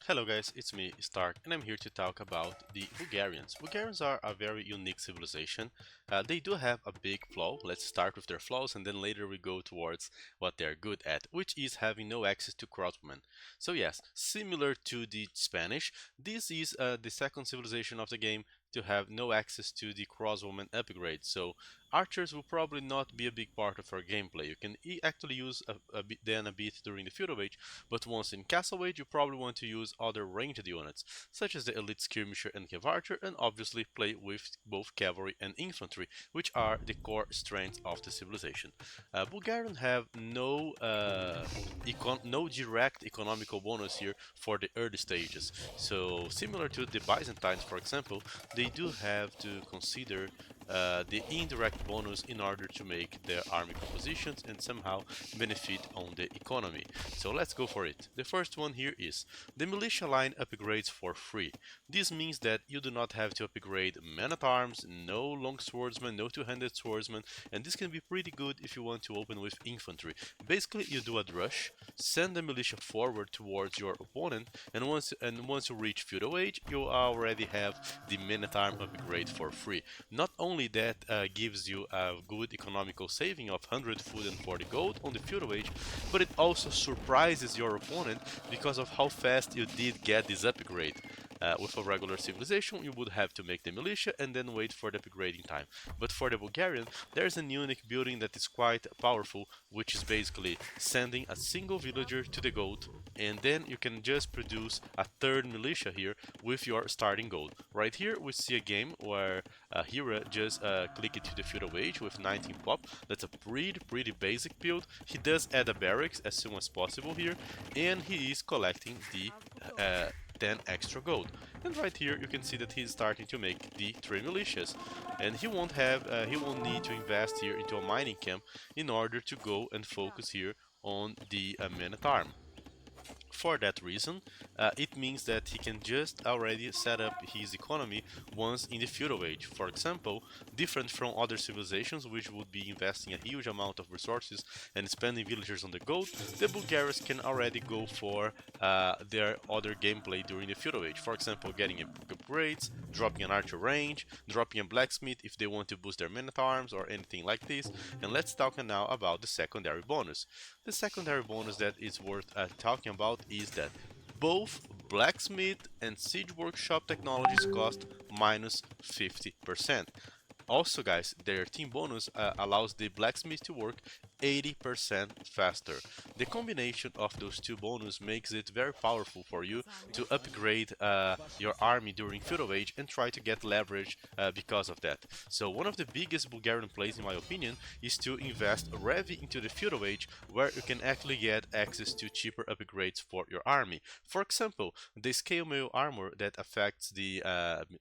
Hello guys, it's me, Stark, and I'm here to talk about the Bulgarians. Bulgarians are a very unique civilization. They do have a big flaw. Let's start with their flaws and then later we go towards what they're good at, which is having no access to crossbowmen. So yes, similar to the Spanish, this is the second civilization of the game to have no access to the crossbowman upgrade. So archers will probably not be a big part of our gameplay. You can actually use a bit during the feudal age, but once in Castle Age, you probably want to use other ranged units, such as the Elite Skirmisher and Cav Archer, and obviously play with both cavalry and infantry, which are the core strengths of the civilization. Bulgarian have no direct economical bonus here for the early stages. So similar to the Byzantines, for example, they do have to consider the indirect bonus in order to make their army compositions and somehow benefit on the economy. So let's go for it. The first one here is the militia line upgrades for free. This means that you do not have to upgrade men at arms, no long swordsman, no two-handed swordsman, and this can be pretty good if you want to open with infantry. Basically, you do a rush, send the militia forward towards your opponent, and once you reach feudal age, you already have the men at arm upgrade for free. Not only that gives you a good economical saving of 100 food and 40 gold on the feudal age, but it also surprises your opponent because of how fast you did get this upgrade. With a regular civilization, you would have to make the militia and then wait for the upgrading time. But for the Bulgarian, there's a unique building that is quite powerful, which is basically sending a single villager to the gold, and then you can just produce a third militia here with your starting gold. Right here, we see a game where Hira just clicked to the feudal age with 19 pop. That's a pretty basic build. He does add a barracks as soon as possible here, and he is collecting the 10 extra gold. And right here you can see that he's starting to make the 3 militias, and he won't need to invest here into a mining camp in order to go and focus here on the men at arms. For that reason, it means that he can just already set up his economy once in the feudal age. For example, different from other civilizations which would be investing a huge amount of resources and spending villagers on the gold, the Bulgarians can already go for their other gameplay during the feudal age. For example, getting upgrades, dropping an archer range, dropping a blacksmith if they want to boost their men-at-arms or anything like this. And let's talk now about the secondary bonus. The secondary bonus that is worth talking about is that both blacksmith and siege workshop technologies cost minus 50%. Also guys, their team bonus allows the blacksmith to work 80% faster. The combination of those two bonus makes it very powerful for you to upgrade your army during feudal age and try to get leverage because of that. So one of the biggest Bulgarian plays in my opinion is to invest heavy into the feudal age, where you can actually get access to cheaper upgrades for your army. For example, the scale mail armor that affects the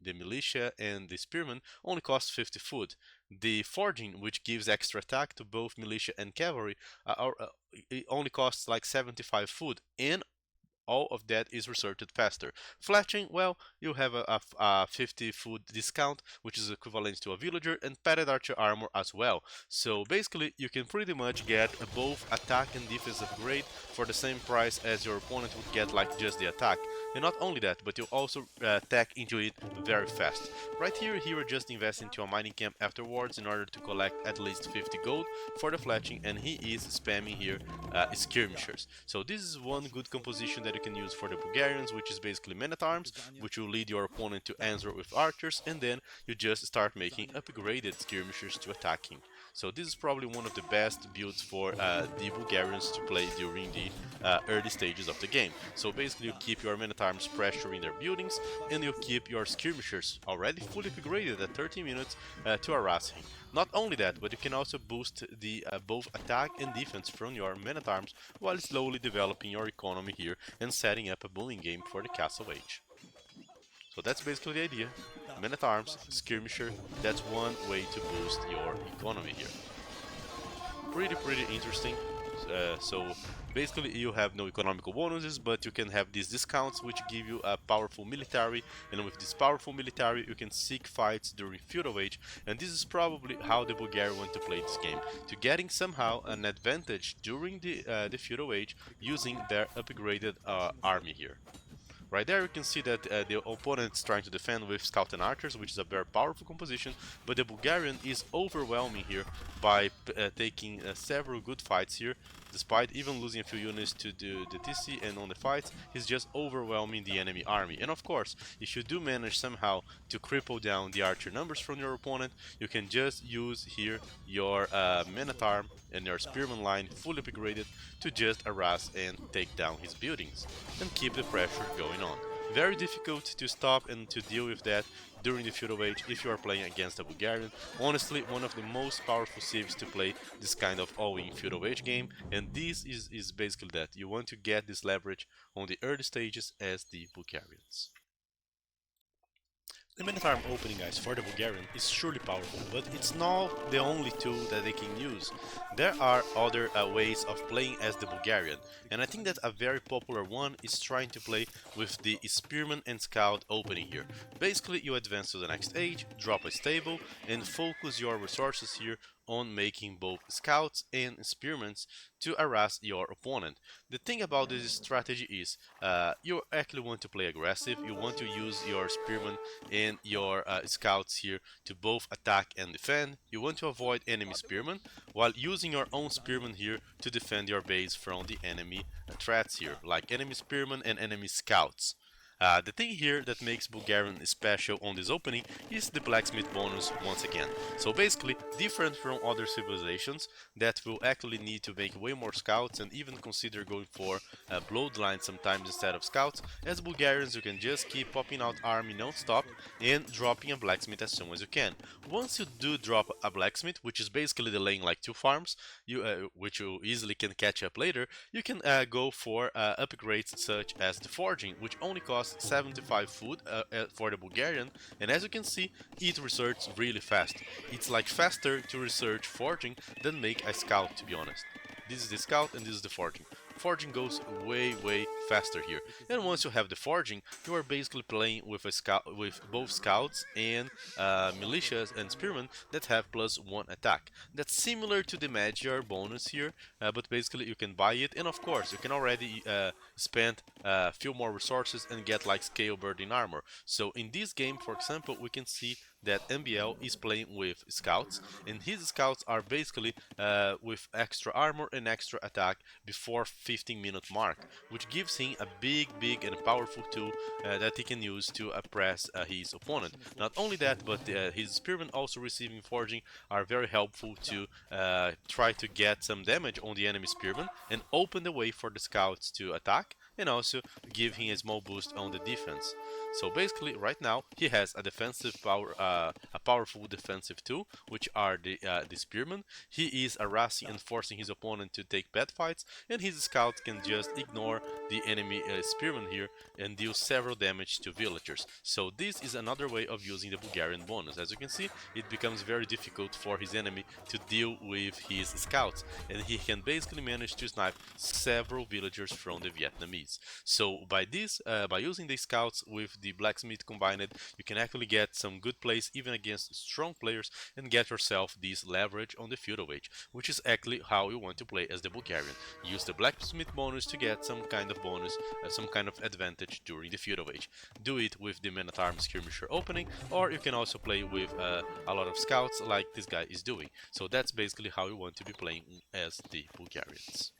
militia and the spearmen only costs 50 food. The forging, which gives extra attack to both militia and cavalry, it only costs like 75 food, and all of that is resorted faster. Fletching, well, you have a 50 food discount, which is equivalent to a villager, and padded archer armor as well. So basically, you can pretty much get both attack and defense upgrade for the same price as your opponent would get like just the attack. And not only that, but you also tech into it very fast. Right here, Hero just invests into a mining camp afterwards in order to collect at least 50 gold for the fletching, and he is spamming here skirmishers. So this is one good composition that you can use for the Bulgarians, which is basically men-at-arms, which will lead your opponent to answer with archers, and then you just start making upgraded skirmishers to attacking. So this is probably one of the best builds for the Bulgarians to play during the early stages of the game. So basically you keep your men-at-arms pressuring their buildings, and you keep your skirmishers already fully upgraded at 30 minutes to harass him. Not only that, but you can also boost the both attack and defense from your men-at-arms while slowly developing your economy here and setting up a booming game for the Castle Age. So that's basically the idea. Men-at-arms, skirmisher, that's one way to boost your economy here. Pretty interesting. So basically you have no economical bonuses, but you can have these discounts which give you a powerful military, and with this powerful military you can seek fights during feudal age, and this is probably how the Bulgarians want to play this game, to getting somehow an advantage during the feudal age using their upgraded army here. Right there you can see that the opponent is trying to defend with Scout and Archers, which is a very powerful composition, but the Bulgarian is overwhelming here by taking several good fights here. Despite even losing a few units to the TC and on the fights, he's just overwhelming the enemy army. And of course, if you do manage somehow to cripple down the archer numbers from your opponent, you can just use here your Men-at-Arm and your Spearman line fully upgraded to just harass and take down his buildings and keep the pressure going on. Very difficult to stop and to deal with that during the feudal age if you are playing against a Bulgarian. Honestly, one of the most powerful civs to play this kind of all-in feudal age game, and this is basically that. You want to get this leverage on the early stages as the Bulgarians. The Men-at-Arm opening, guys, for the Bulgarian is surely powerful, but it's not the only tool that they can use. There are other ways of playing as the Bulgarian, and I think that a very popular one is trying to play with the Spearman and Scout opening here. Basically, you advance to the next age, drop a stable, and focus your resources here on making both Scouts and Spearmans to harass your opponent. The thing about this strategy is you actually want to play aggressive, you want to use your Spearman and your Scouts here to both attack and defend. You want to avoid enemy Spearmen while using your own Spearman here to defend your base from the enemy threats here, like enemy Spearmen and enemy Scouts. The thing here that makes Bulgarian special on this opening is the blacksmith bonus once again. So basically, different from other civilizations that will actually need to make way more scouts and even consider going for bloodlines sometimes instead of scouts, as Bulgarians you can just keep popping out army non-stop and dropping a blacksmith as soon as you can. Once you do drop a blacksmith, which is basically delaying like 2 farms, which you easily can catch up later, you can go for upgrades such as the forging, which only costs 75 food for the Bulgarian, and as you can see, it researches really fast. It's like faster to research forging than make a scout, to be honest. This is the scout and this is the forging. Forging goes way faster here, and once you have the forging, you are basically playing with a scout, with both scouts and militias and spearmen that have +1 attack. That's similar to the Magyar bonus here, but basically you can buy it, and of course you can already spend a few more resources and get like scale burden armor. So in this game, for example, we can see that MBL is playing with scouts, and his scouts are basically with extra armor and extra attack before 15-minute mark, which gives him a big and powerful tool that he can use to oppress his opponent. Not only that, but his spearmen also receiving forging are very helpful to try to get some damage on the enemy spearmen and open the way for the scouts to attack, and also give him a small boost on the defense. So basically, right now he has a defensive power, a powerful defensive tool, which are the spearmen. He is harassing and forcing his opponent to take bad fights, and his scouts can just ignore the enemy spearmen here and deal several damage to villagers. So this is another way of using the Bulgarian bonus. As you can see, it becomes very difficult for his enemy to deal with his scouts, and he can basically manage to snipe several villagers from the Vietnamese. So by this, by using the scouts with the blacksmith combined, you can actually get some good plays even against strong players and get yourself this leverage on the feudal age, which is actually how you want to play as the Bulgarian. Use the blacksmith bonus to get some kind of bonus, some kind of advantage during the feudal age. Do it with the Men-at-Arms skirmisher opening, or you can also play with a lot of scouts like this guy is doing. So that's basically how you want to be playing as the Bulgarians.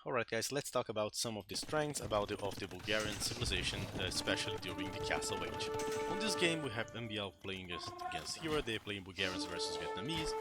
Alright guys, let's talk about some of the strengths of the Bulgarian civilization, especially during the Castle Age. On this game we have MBL playing against Hira, they're playing Bulgarians versus Vietnamese.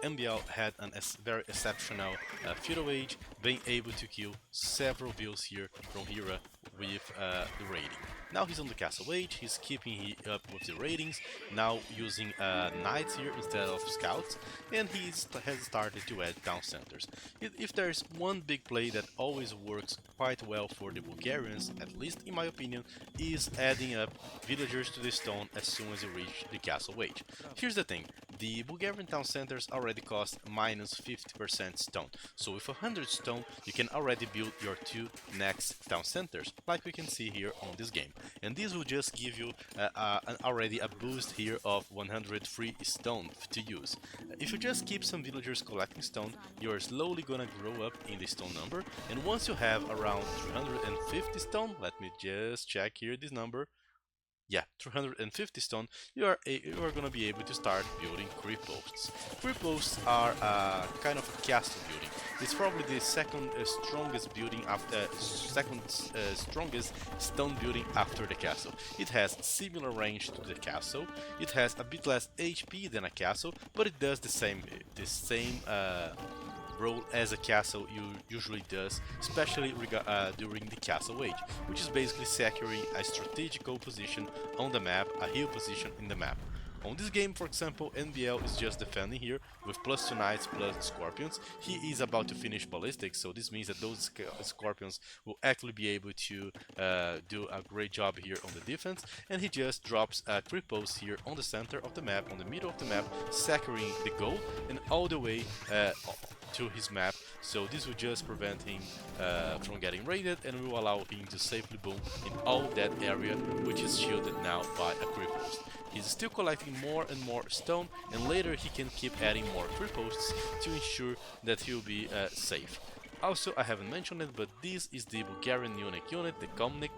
MBL had a very exceptional feudal age, being able to kill several vills here from Hira with the raiding. Now he's on the Castle Age, he's keeping up with the ratings, now using knights here instead of scouts, and he has started to add town centers. If there's one big play that always works quite well for the Bulgarians, at least in my opinion, is adding up villagers to the stone as soon as you reach the Castle Age. Here's the thing, the Bulgarian town centers already cost minus 50% stone. So with 100 stone, you can already build your 2 next town centers, like we can see here on this game. And this will just give you already a boost here of 100 free stone to use. If you just keep some villagers collecting stone, you're slowly gonna grow up in the stone number, and once you have around 350 stone, let me just check here this number. Yeah, 350 stone, you are gonna be able to start building creep posts. Creep posts are kind of a castle building. It's probably the second strongest building after strongest stone building after the castle. It has similar range to the castle. It has a bit less HP than a castle, but it does the same role as a castle usually does, especially during the castle age, which is basically securing a strategical position on the map, a hill position in the map. On this game, for example, NBL is just defending here with +2 knights plus scorpions. He is about to finish ballistics, so this means that those scorpions will actually be able to do a great job here on the defense, and he just drops a creep post here on the center of the map, on the middle of the map, securing the goal and all the way to his map, so this will just prevent him from getting raided and will allow him to safely boom in all that area, which is shielded now by a creep post. He's still collecting more and more stone, and later he can keep adding more creep posts to ensure that he'll be safe. Also, I haven't mentioned it, but this is the Bulgarian unique unit, the Komnik.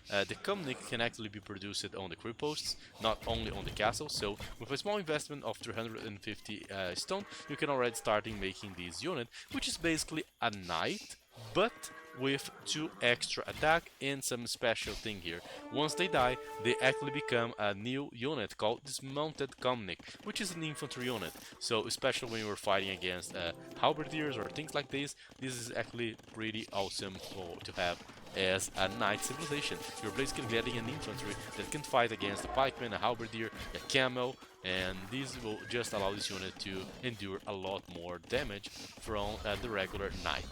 The Komnik can actually be produced on the creep posts, not only on the castle, so with a small investment of 350 stone, you can already start making this unit, which is basically a knight, but with 2 extra attack and some special thing here. Once they die, they actually become a new unit called Dismounted Komnik, which is an infantry unit. So especially when you're fighting against halberdiers or things like this is actually pretty awesome to have as a knight civilization. You're basically getting an infantry that can fight against a pikeman, a halberdier, a camel, and this will just allow this unit to endure a lot more damage from the regular knight.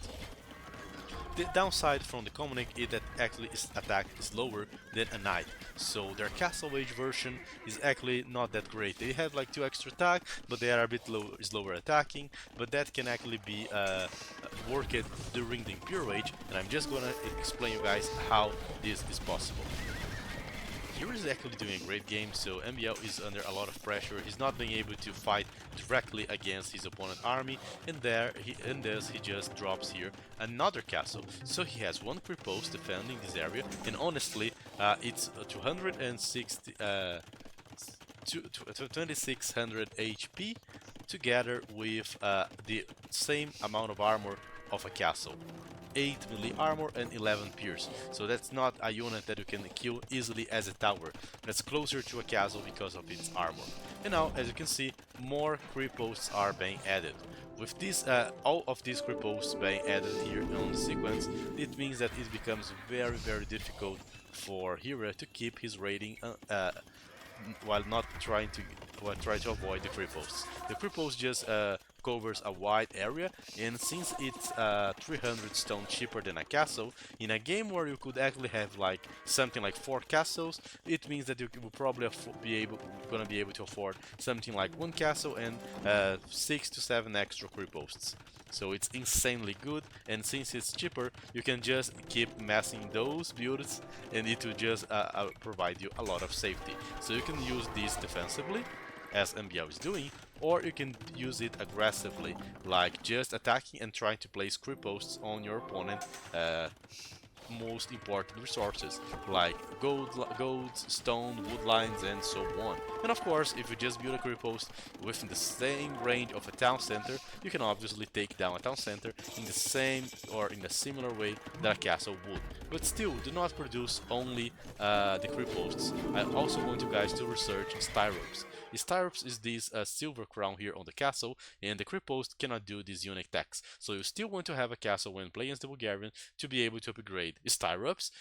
The downside from the Communic is that actually its attack is lower than a knight, so their castle age version is actually not that great. They have like 2 extra attack, but they are a bit slower attacking, but that can actually be worked during the Imperial Age, and I'm just gonna explain you guys how this is possible. Hero is actually doing a great game, so MBL is under a lot of pressure. He's not being able to fight directly against his opponent's army, and thus he just drops here another castle. So he has 1 creep post defending this area, and honestly, it's 2600 HP together with the same amount of armor of a castle. 8 melee armor and 11 pierce, so that's not a unit that you can kill easily as a tower. That's closer to a castle because of its armor. And now, as you can see, more creep posts are being added. With this, all of these creep posts being added here on the sequence, it means that it becomes very difficult for Hero to keep his rating while trying to avoid the creep posts. The creep post just covers a wide area, and since it's 300 stone cheaper than a castle, in a game where you could actually have like something like 4 castles, it means that you will probably gonna be able to afford something like 1 castle and 6 to 7 extra creep posts. So it's insanely good, and since it's cheaper, you can just keep massing those builds and it will just provide you a lot of safety. So you can use this defensively, as MBL is doing, or you can use it aggressively, like just attacking and trying to place creep posts on your opponent most important resources like gold, stone, wood lines, and so on. And of course, if you just build a creep post within the same range of a town center, you can obviously take down a town center in the same or in a similar way that a castle would. But still, do not produce only the creep posts. I also want you guys to research styropes. Styropes is this silver crown here on the castle, and the creep post cannot do this unique tax. So you still want to have a castle when playing as the Bulgarian to be able to upgrade styropes,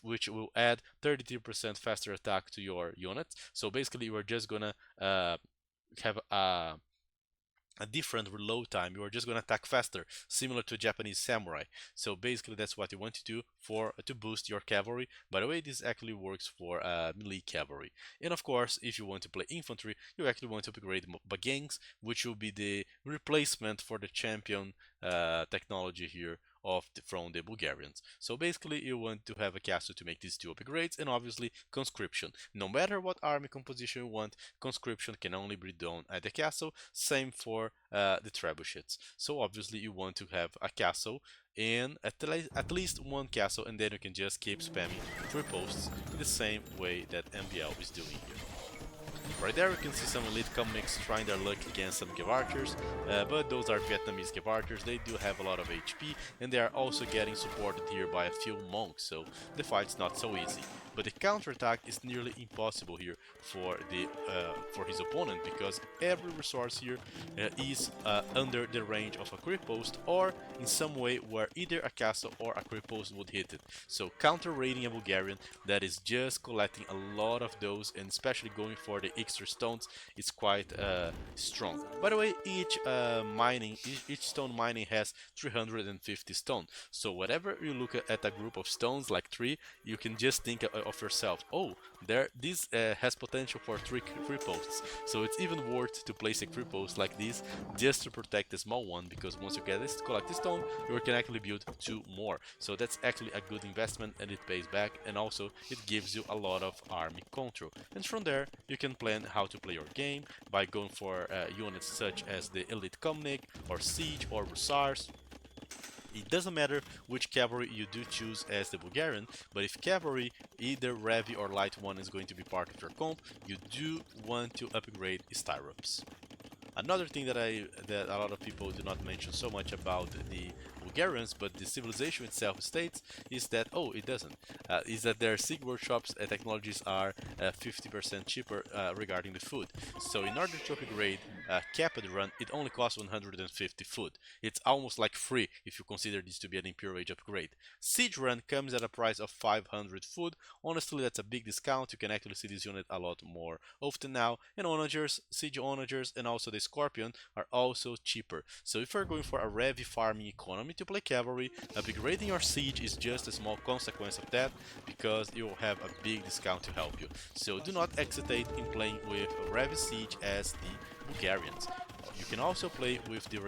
which will add 33% faster attack to your unit. So basically, you are just gonna have a a different reload time. You are just going to attack faster, similar to Japanese samurai. So basically, that's what you want to do for to boost your cavalry. By the way, this actually works for melee cavalry. And of course, if you want to play infantry, you actually want to upgrade Bagangs, which will be the replacement for the champion technology here from the Bulgarians. So basically you want to have a castle to make these two upgrades, and obviously conscription. No matter what army composition you want, conscription can only be done at the castle. Same for the trebuchets. So obviously you want to have a castle and at least one castle, and then you can just keep spamming 3 posts in the same way that MBL is doing here. Right there you can see some elite comics trying their luck against some Gevarters, but those are Vietnamese Gevarters. They do have a lot of HP, and they are also getting supported here by a few monks, so the fight's not so easy. But the counterattack is nearly impossible here for his opponent, because every resource here is under the range of a creep post, or in some way where either a castle or a creep post would hit it. So counter-raiding a Bulgarian that is just collecting a lot of those, and especially going for the extra stones, is quite strong. By the way, each stone mining has 350 stone. So whenever you look at a group of stones like 3, you can just think of yourself, oh, this has potential for 3 creep posts. So it's even worth to place a creep post like this just to protect the small one, because once you get this, collect the stone, you can actually build 2 more. So that's actually a good investment, and it pays back, and also it gives you a lot of army control. And from there you can plan how to play your game by going for units such as the elite Komnik or siege or Hussars. It doesn't matter which cavalry you do choose as the Bulgarian, but if cavalry, either heavy or light one, is going to be part of your comp, you do want to upgrade stirrups. Another thing that a lot of people do not mention so much about the Bulgarians, but the civilization itself states, is that, oh, it doesn't, is that their Sig workshops and technologies are 50% cheaper regarding the food. So in order to upgrade Capped Run, it only costs 150 food. It's almost like free if you consider this to be an Imperial Age upgrade. Siege Run comes at a price of 500 food. Honestly, that's a big discount. You can actually see this unit a lot more often now. And Onagers, Siege Onagers, and also the Scorpion are also cheaper. So if you're going for a heavy farming economy to play cavalry, upgrading your siege is just a small consequence of that, because you will have a big discount to help you. So do not hesitate in playing with heavy siege as the Bulgarians. You can also play with the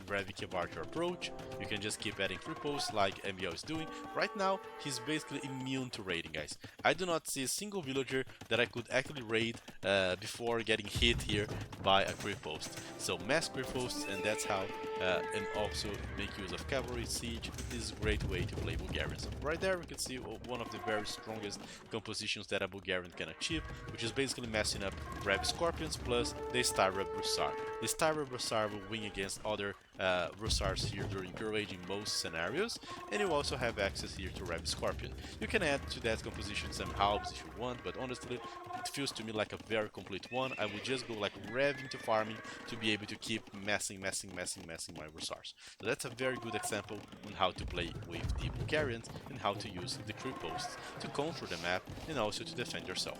Ravi Kevarcher approach. You can just keep adding free posts like MBO is doing. Right now, he's basically immune to raiding, guys. I do not see a single villager that I could actually raid before getting hit here by a creep post. So mass creep posts, and that's how, and also make use of cavalry siege is a great way to play Bulgarians. Right there we can see one of the very strongest compositions that a Bulgarian can achieve, which is basically messing up Ravi Scorpions plus the Styra Broussard. The Styra Broussard will win against other Broussards here during Imperial Age in most scenarios, and you also have access here to Ravi Scorpion. You can add to that composition some halbs if you want, but honestly it feels to me like a very complete one. I would just go like revving to farming to be able to keep messing my Broussards. So that's a very good example on how to play with the Bulgarians and how to use the creep posts to control the map and also to defend yourself.